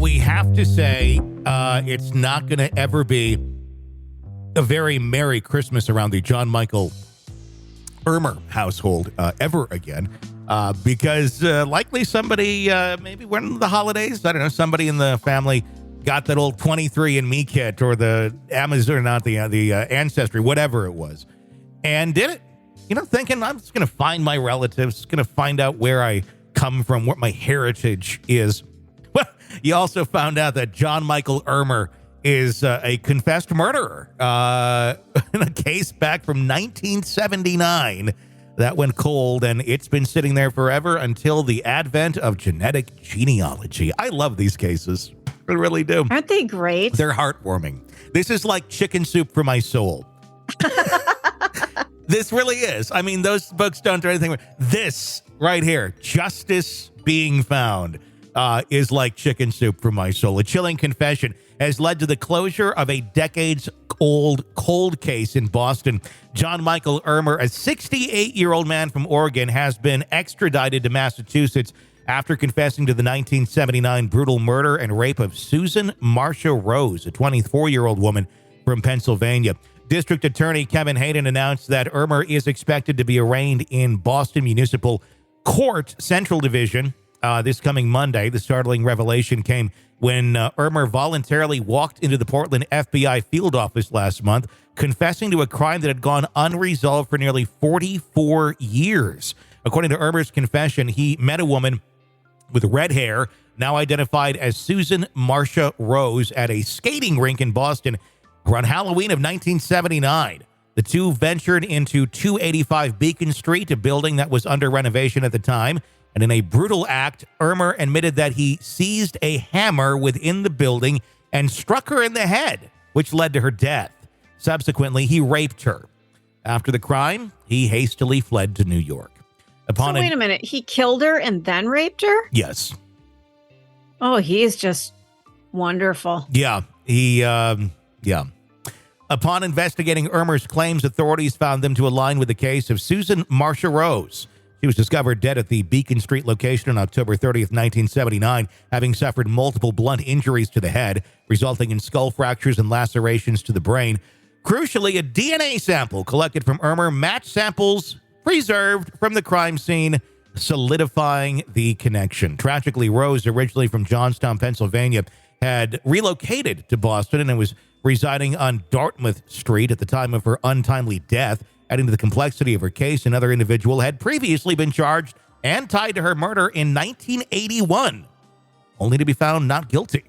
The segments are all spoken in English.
Well, we have to say it's not going to ever be a very Merry Christmas around the John Michael Irmer household ever again, because likely somebody, maybe when the holidays, I don't know, somebody in the family got that old 23andMe kit or the Amazon, not the Ancestry, whatever it was, and did it. You know, thinking I'm just going to find my relatives, going to find out where I come from, what my heritage is. Well, you also found out that John Michael Irmer is a confessed murderer in a case back from 1979 that went cold, and it's been sitting there forever until the advent of genetic genealogy. I love these cases. I really do. Aren't they great? They're heartwarming. This is like chicken soup for my soul. This really is. I mean, those books don't do anything. This right here, Justice Being Found, is like chicken soup for my soul. A chilling confession has led to the closure of a decades-old cold case in Boston. John Michael Irmer, a 68-year-old man from Oregon, has been extradited to Massachusetts after confessing to the 1979 brutal murder and rape of Susan Marcia Rose, a 24-year-old woman from Pennsylvania. District Attorney Kevin Hayden announced that Irmer is expected to be arraigned in Boston Municipal Court Central Division this coming Monday. The startling revelation came when Irmer voluntarily walked into the Portland FBI field office last month, confessing to a crime that had gone unresolved for nearly 44 years. According to Irmer's confession, he met a woman with red hair, now identified as Susan Marcia Rose, at a skating rink in Boston around Halloween of 1979. The two ventured into 285 Beacon Street, a building that was under renovation at the time, and in a brutal act, Irmer admitted that he seized a hammer within the building and struck her in the head, which led to her death. Subsequently, he raped her. After the crime, he hastily fled to New York. Wait a minute. He killed her and then raped her? Yes. Oh, he's just wonderful. Yeah. Yeah. Upon investigating Irmer's claims, authorities found them to align with the case of Susan Marcia Rose. She was discovered dead at the Beacon Street location on October 30th, 1979, having suffered multiple blunt injuries to the head, resulting in skull fractures and lacerations to the brain. Crucially, a DNA sample collected from Irmer matched samples preserved from the crime scene, solidifying the connection. Tragically, Rose, originally from Johnstown, Pennsylvania, had relocated to Boston and was residing on Dartmouth Street at the time of her untimely death. Adding to the complexity of her case, another individual had previously been charged and tied to her murder in 1981, only to be found not guilty.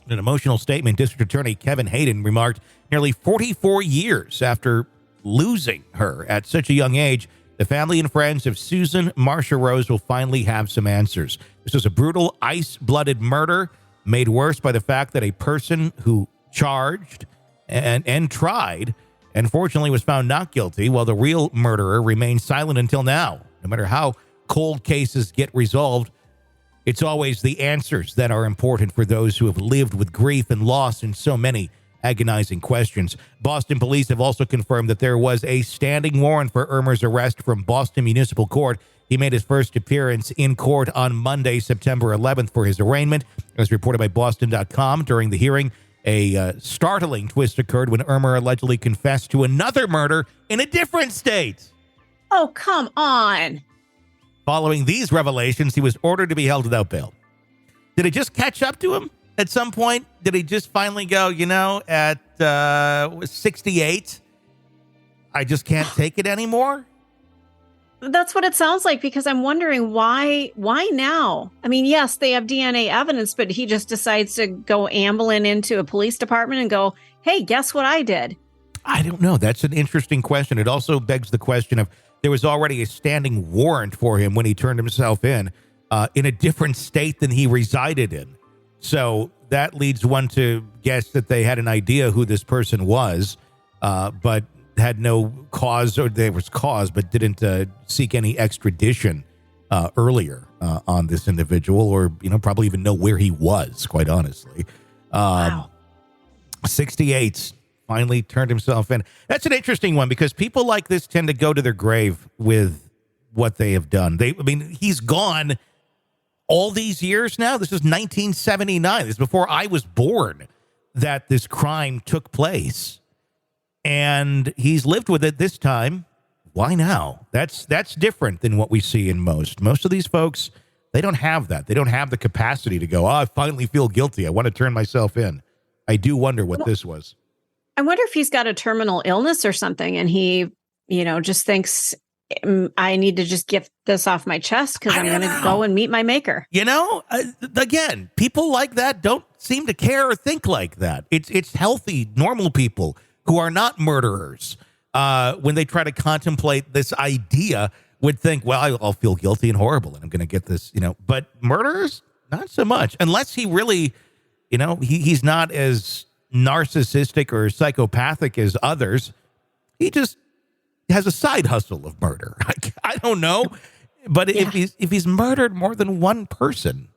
In an emotional statement, District Attorney Kevin Hayden remarked, nearly 44 years after losing her at such a young age, the family and friends of Susan Marcia Rose will finally have some answers. This was a brutal, ice-blooded murder made worse by the fact that a person who charged and tried, unfortunately, was found not guilty, while the real murderer remains silent until now. No matter how cold cases get resolved, it's always the answers that are important for those who have lived with grief and loss in so many agonizing questions. Boston police have also confirmed that there was a standing warrant for Irmer's arrest from Boston Municipal Court. He made his first appearance in court on Monday, September 11th, for his arraignment. As reported by Boston.com, during the hearing, a startling twist occurred when Irmer allegedly confessed to another murder in a different state. Oh, come on. Following these revelations, he was ordered to be held without bail. Did it just catch up to him at some point? Did he just finally go, at 68, I just can't take it anymore? That's what it sounds like, because I'm wondering why now? I mean, yes, they have DNA evidence, but he just decides to go ambling into a police department and go, hey, guess what I did? I don't know. That's an interesting question. It also begs the question of, there was already a standing warrant for him when he turned himself in a different state than he resided in. So that leads one to guess that they had an idea who this person was, but had no cause, or there was cause, but didn't seek any extradition earlier on this individual, or, probably even know where he was, quite honestly. Wow. 68 finally turned himself in. That's an interesting one, because people like this tend to go to their grave with what they have done. He's gone all these years now. This is 1979. This is before I was born that this crime took place. And he's lived with it this time. Why now? That's different than what we see in most. Most of these folks, they don't have that. They don't have the capacity to go, I finally feel guilty. I want to turn myself in. I do wonder what this was. I wonder if he's got a terminal illness or something, and he, just thinks, I need to just get this off my chest because I'm going to go and meet my maker. Again, people like that don't seem to care or think like that. It's healthy, normal people who are not murderers. When they try to contemplate this idea, would think, well, I'll feel guilty and horrible, and I'm going to get this, But murderers, not so much, unless he really, he's not as narcissistic or psychopathic as others. He just has a side hustle of murder. I don't know, but if he's murdered more than one person,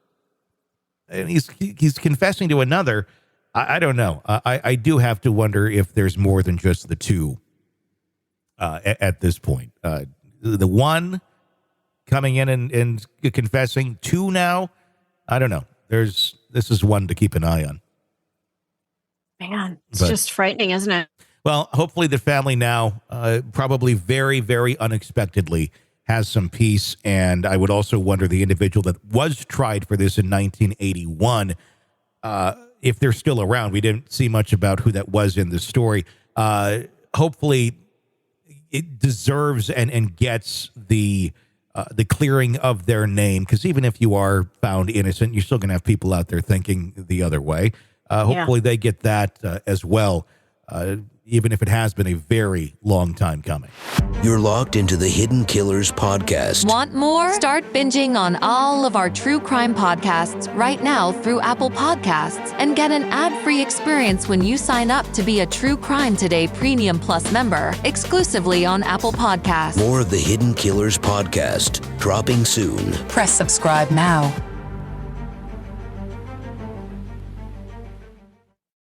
and he's confessing to another, I don't know. I do have to wonder if there's more than just the two at this point. The one coming in and confessing, two now. I don't know. This is one to keep an eye on. Man, it's just frightening, isn't it? Well, hopefully the family now, probably very, very unexpectedly, has some peace. And I would also wonder the individual that was tried for this in 1981, if they're still around. We didn't see much about who that was in the story. Hopefully it deserves and gets the clearing of their name, because even if you are found innocent, you're still going to have people out there thinking the other way. Hopefully they get that as well. Even if it has been a very long time coming. You're locked into the Hidden Killers podcast. Want more? Start binging on all of our true crime podcasts right now through Apple Podcasts and get an ad-free experience when you sign up to be a True Crime Today Premium Plus member exclusively on Apple Podcasts. More of the Hidden Killers podcast dropping soon. Press subscribe now.